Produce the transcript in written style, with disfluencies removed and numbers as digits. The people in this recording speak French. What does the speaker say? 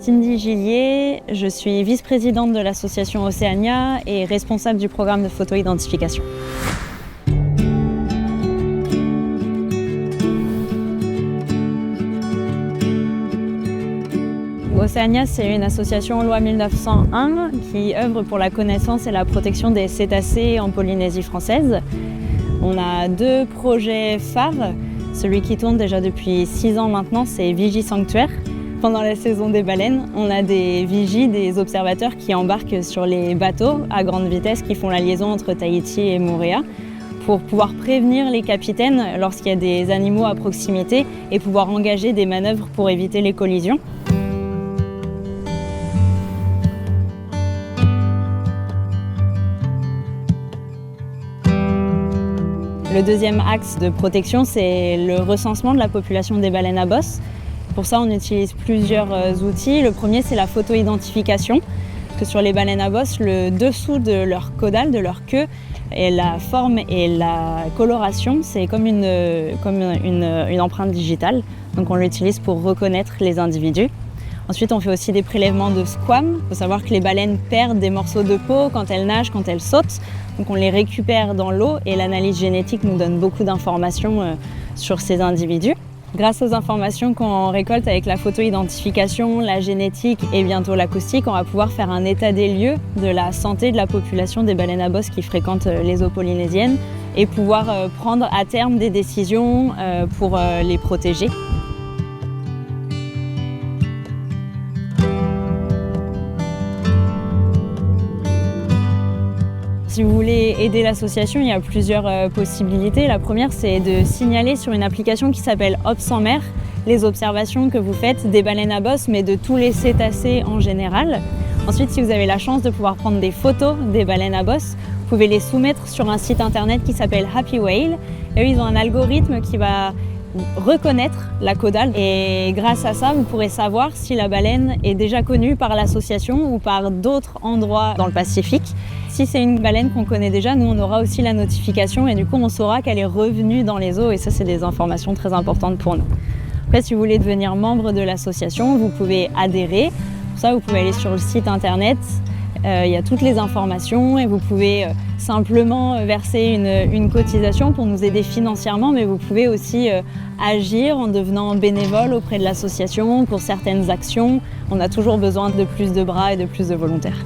Cindy Gillier, je suis vice-présidente de l'association Océania et responsable du programme de photo-identification. Océania, c'est une association loi 1901 qui œuvre pour la connaissance et la protection des cétacés en Polynésie française. On a 2 projets phares. Celui qui tourne déjà depuis 6 ans maintenant, c'est Vigie Sanctuaire. Pendant la saison des baleines, on a des vigies, des observateurs qui embarquent sur les bateaux à grande vitesse qui font la liaison entre Tahiti et Moorea pour pouvoir prévenir les capitaines lorsqu'il y a des animaux à proximité et pouvoir engager des manœuvres pour éviter les collisions. Le deuxième axe de protection, c'est le recensement de la population des baleines à bosse. Pour ça, on utilise plusieurs outils. Le premier, c'est la photo-identification. Parce que sur les baleines à bosse, le dessous de leur caudale, de leur queue, et la forme et la coloration, c'est comme une empreinte digitale. Donc on l'utilise pour reconnaître les individus. Ensuite, on fait aussi des prélèvements de squames. Il faut savoir que les baleines perdent des morceaux de peau quand elles nagent, quand elles sautent. Donc on les récupère dans l'eau et l'analyse génétique nous donne beaucoup d'informations sur ces individus. Grâce aux informations qu'on récolte avec la photo-identification, la génétique et bientôt l'acoustique, on va pouvoir faire un état des lieux de la santé de la population des baleines à bosse qui fréquentent les eaux polynésiennes et pouvoir prendre à terme des décisions pour les protéger. Si vous voulez aider l'association, il y a plusieurs possibilités. La première, c'est de signaler sur une application qui s'appelle Obs en mer les observations que vous faites des baleines à bosse, mais de tous les cétacés en général. Ensuite, si vous avez la chance de pouvoir prendre des photos des baleines à bosse, vous pouvez les soumettre sur un site internet qui s'appelle Happy Whale. Et eux, ils ont un algorithme qui va reconnaître la caudale et grâce à ça, vous pourrez savoir si la baleine est déjà connue par l'association ou par d'autres endroits dans le Pacifique. Si c'est une baleine qu'on connaît déjà, nous on aura aussi la notification et du coup on saura qu'elle est revenue dans les eaux et ça c'est des informations très importantes pour nous. Après, si vous voulez devenir membre de l'association, vous pouvez adhérer. Pour ça, vous pouvez aller sur le site internet. Il y a toutes les informations et vous pouvez simplement verser une cotisation pour nous aider financièrement, mais vous pouvez aussi agir en devenant bénévole auprès de l'association pour certaines actions. On a toujours besoin de plus de bras et de plus de volontaires.